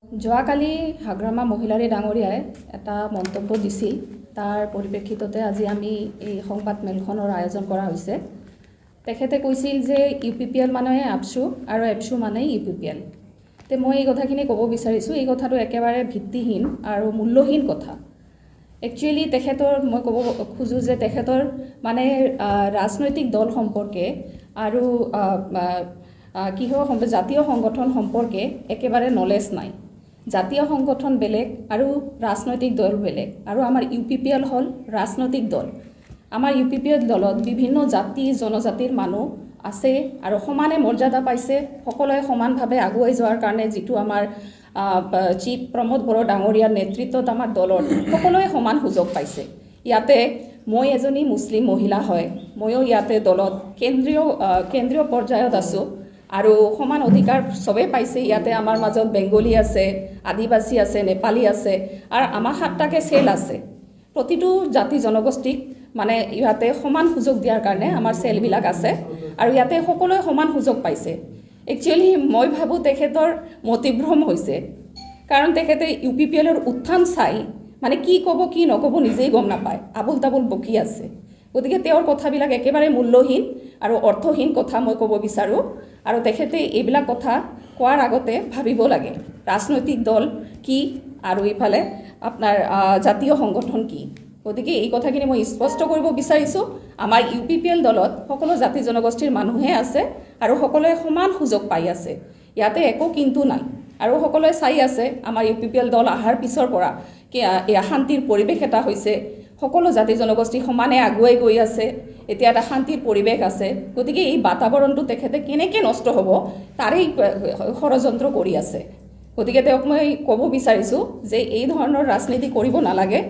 যোৱাকালি হাগ্ৰামা মহিলাৰী ডাঙৰীয়াই এটা মন্তব্য দিছিল। তাৰ পৰিপ্ৰেক্ষিততে আজি আমি এই সংবাদ মেলখনৰ আয়োজন কৰা হৈছে। তেখেতে কৈছিল যে UPPL মানে আপছু আৰু এপছু মানে UPPL। তে মই এই কথাখিনি ক'ব বিচাৰিছোঁ, এই কথাটো একেবাৰে ভিত্তিহীন আৰু মূল্যহীন কথা। একচুৱেলি তেখেতৰ মই ক'ব খোজোঁ যে তেখেতৰ মানে ৰাজনৈতিক দল সম্পৰ্কে আৰু কিহৰ জাতীয় সংগঠন সম্পৰ্কে একেবাৰে নলেজ নাই। জাতীয় সংগঠন বেলেগ আৰু ৰাজনৈতিক দল বেলেগ, আৰু আমাৰ UPPL হ'ল ৰাজনৈতিক দল। আমাৰ UPPL দলত বিভিন্ন জাতি জনজাতিৰ মানুহ আছে আৰু সমানে মৰ্যাদা পাইছে। সকলোৱে সমানভাৱে আগুৱাই যোৱাৰ কাৰণে যিটো আমাৰ চিফ প্ৰমোদ বড়ো ডাঙৰীয়াৰ নেতৃত্বত আমাৰ দলৰ সকলোৱে সমান সুযোগ পাইছে। ইয়াতে মই এজনী মুছলিম মহিলা হয়, ময়ো ইয়াতে দলত কেন্দ্ৰীয় পৰ্যায়ত আছোঁ আৰু সমান অধিকাৰ চবেই পাইছে। ইয়াতে আমাৰ মাজত বেংগলী আছে, আদিবাসী আছে, নেপালী আছে, আৰু আমাৰ 7টাকে চেল আছে। প্ৰতিটো জাতি জনগোষ্ঠীক মানে ইয়াতে সমান সুযোগ দিয়াৰ কাৰণে আমাৰ চেলবিলাক আছে আৰু ইয়াতে সকলোৱে সমান সুযোগ পাইছে। একচুৱেলি মই ভাবোঁ তেখেতৰ মতিভ্ৰম হৈছে, কাৰণ তেখেতে UPPLৰ উত্থান চাই মানে কি ক'ব কি নক'ব নিজেই গম নাপায়, আবুল তাবুল বকি আছে। গতিকে তেওঁৰ কথাবিলাক একেবাৰে মূল্যহীন আৰু অৰ্থহীন কথা মই ক'ব বিচাৰোঁ। আৰু তেখেতে এইবিলাক কথা কোৱাৰ আগতে ভাবিব লাগে ৰাজনৈতিক দল কি আৰু ইফালে আপোনাৰ জাতীয় সংগঠন কি। গতিকে এই কথাখিনি মই স্পষ্ট কৰিব বিচাৰিছোঁ, আমাৰ UPPL দলত সকলো জাতি জনগোষ্ঠীৰ মানুহে আছে আৰু সকলোৱে সমান সুযোগ পাই আছে। ইয়াতে একো কিন্তু নাই, আৰু সকলোৱে চাই আছে আমাৰ UPPL দল অহাৰ পিছৰ পৰা শান্তিৰ পৰিৱেশ এটা হৈছে। সকলো জাতি জনগোষ্ঠী সমানে আগুৱাই গৈ আছে, এতিয়া এটা শান্তিৰ পৰিৱেশ আছে। গতিকে এই বাতাবৰণটো তেখেতে কেনেকৈ নষ্ট হ'ব তাৰেই ষড়যন্ত্ৰ কৰি আছে। গতিকে তেওঁক মই ক'ব বিচাৰিছোঁ যে এই ধৰণৰ ৰাজনীতি কৰিব নালাগে,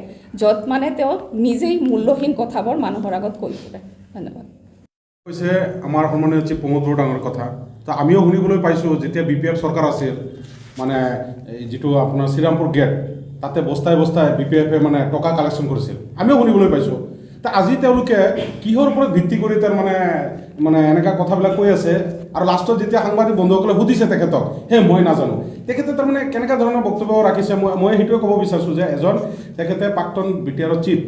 য'ত মানে তেওঁ নিজেই মূল্যহীন কথাবোৰ মানুহৰ আগত কৈ ফুৰে। ধন্যবাদ। কৈছে আমাৰ সন্মানীয় চিফ প্ৰমোদ বড়ো ডাঙৰ কথা। তো আমিও শুনিবলৈ পাইছোঁ যেতিয়া BPF চৰকাৰ আছিল, মানে যিটো আপোনাৰ শ্ৰীৰামপুৰ গেট তাতে বস্তাই BPF মানে টকা কালেকশ্যন কৰিছিল, আমিও শুনিবলৈ পাইছোঁ। তো আজি তেওঁলোকে কিহৰ ওপৰত ভিত্তি কৰি তাৰ মানে এনেকুৱা কথাবিলাক কৈ আছে, আৰু লাষ্টত যেতিয়া সাংবাদিক বন্ধুসকলে সুধিছে তেখেতক, মই নাজানো, তেখেতে তাৰমানে কেনেকুৱা ধৰণৰ বক্তব্য ৰাখিছে। মই সেইটোৱে ক'ব বিচাৰিছোঁ যে এজন তেখেতে প্ৰাক্তন BTR চিফ,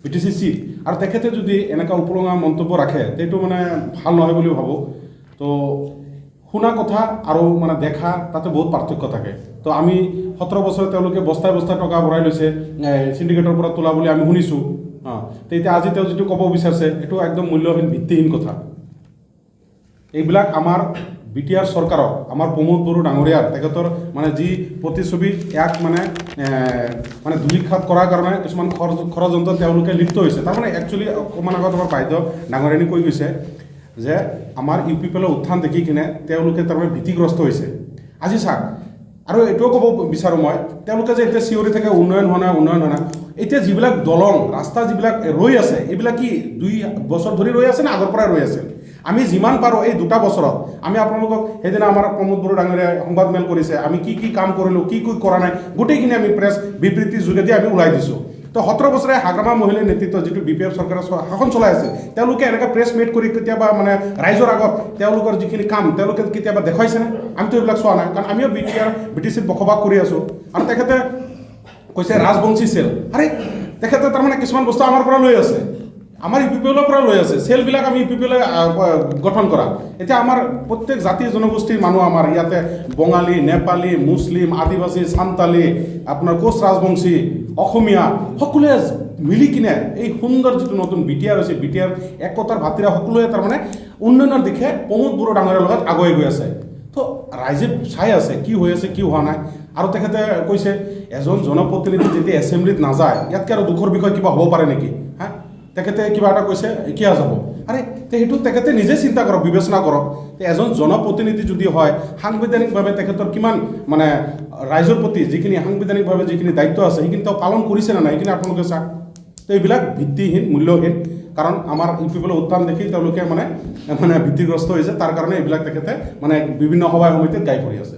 BTC চিফ, আৰু তেখেতে যদি এনেকুৱা উপলঙা মন্তব্য ৰাখে সেইটো মানে ভাল নহয় বুলি ভাবোঁ। তো শুনা কথা আৰু মানে দেখা তাতে বহুত পাৰ্থক্য থাকে। তো আমি 17 বছৰ তেওঁলোকে বস্তাই টকা ভৰাই লৈছে চিণ্ডিকেটৰ পৰা তোলা বুলি আমি শুনিছোঁ। তো এতিয়া আজি তেওঁ যিটো ক'ব বিচাৰিছে এইটো একদম মূল্যহীন ভিত্তিহীন কথা। এইবিলাক আমাৰ BTR চৰকাৰক, আমাৰ প্ৰমোদ বড়ো ডাঙৰীয়াৰ তেখেতৰ মানে যি প্ৰতিচ্ছবি ইয়াক মানে ধূলিসাৎ কৰাৰ কাৰণে কিছুমান ষড়যন্ত্ৰ তেওঁলোকে লিপ্ত হৈছে। তাৰমানে একচুৱেলি অকণমান আগত আমাৰ বাইদেউ ডাঙৰীয়ানী কৈ গৈছে যে আমাৰ UPPLৰ উত্থান দেখি কিনে তেওঁলোকে তাৰমানে ভীতিগ্ৰস্ত হৈছে। আজি চাওক, আৰু এইটোও ক'ব বিচাৰোঁ মই, তেওঁলোকে যে এতিয়া চিঞৰি থাকে উন্নয়ন হোৱা নাই, এতিয়া যিবিলাক দলং ৰাস্তা যিবিলাক ৰৈ আছে, এইবিলাক কি 2 বছৰ ধৰি ৰৈ আছে নে আগৰ পৰাই ৰৈ আছে? আমি যিমান পাৰোঁ এই 2টা বছৰত আমি আপোনালোকক, সেইদিনা আমাৰ প্ৰমোদ বড়ো ডাঙৰীয়াই সংবাদ মেল কৰিছে, আমি কি কাম কৰিলোঁ, কি কৰা নাই, গোটেইখিনি আমি প্ৰেছ বিবৃতিৰ যোগেদি আমি ওলাই দিছোঁ। তো 17 বছৰে হাগ্ৰামা মহিলাৰ নেতৃত্বত যিটো BPF চৰকাৰে শাসন চলাই আছে, তেওঁলোকে এনেকৈ প্ৰেছ মিট কৰি কেতিয়াবা মানে ৰাইজৰ আগত তেওঁলোকৰ যিখিনি কাম তেওঁলোকে কেতিয়াবা দেখুৱাইছেনে? আমিতো এইবিলাক চোৱা নাই, কাৰণ আমিও BTCত বসবাস কৰি আছোঁ। আৰু তেখেতে কৈছে ৰাজবংশী চেল, আৰে তেখেতে তাৰমানে কিছুমান বস্তু আমাৰ পৰা লৈ আছে, আমাৰ UPPLৰ পৰা লৈ আছে, চেলবিলাক আমি UPPL গঠন কৰা। এতিয়া আমাৰ প্ৰত্যেক জাতি জনগোষ্ঠীৰ মানুহ আমাৰ ইয়াতে বঙালী, নেপালী, মুছলিম, আদিবাসী, সান্তালী, আপোনাৰ কোচ ৰাজবংশী, অসমীয়া সকলোৱে মিলি কিনে এই সুন্দৰ যিটো নতুন BTR হৈছে, BTR একতাৰ ভাতিৰা সকলোৱে তাৰমানে উন্নয়নৰ দিশে প্ৰমোদ বড়ো ডাঙৰীয়াৰ লগত আগুৱাই গৈ আছে। তো ৰাইজে চাই আছে কি হৈ আছে, কি হোৱা নাই। আৰু তেখেতে কৈছে এজন জনপ্ৰতিনিধি যেতিয়া এছেম্বলিত নাযায়, ইয়াতকৈ আৰু দুখৰ বিষয় কিবা হ'ব পাৰে নেকি? তেখেতে কিবা এটা কৈছে কিয় যাব? আৰে সেইটো তেখেতে নিজে চিন্তা কৰক, বিবেচনা কৰক। এজন জনপ্ৰতিনিধি যদি হয়, সাংবিধানিকভাৱে তেখেতৰ কিমান মানে ৰাইজৰ প্ৰতি যিখিনি সাংবিধানিকভাৱে যিখিনি দায়িত্ব আছে সেইখিনি তেওঁ পালন কৰিছে নে নাই, সেইখিনি আপোনালোকে চাওক। তো এইবিলাক ভিত্তিহীন, মূল্যহীন, কাৰণ আমাৰ UPPLৰ উত্থান দেখি তেওঁলোকে মানে ভীতিগ্ৰস্ত হৈছে। তাৰ কাৰণে এইবিলাক তেখেতে মানে বিভিন্ন সভাই সমিতিত গাই পৰি আছে।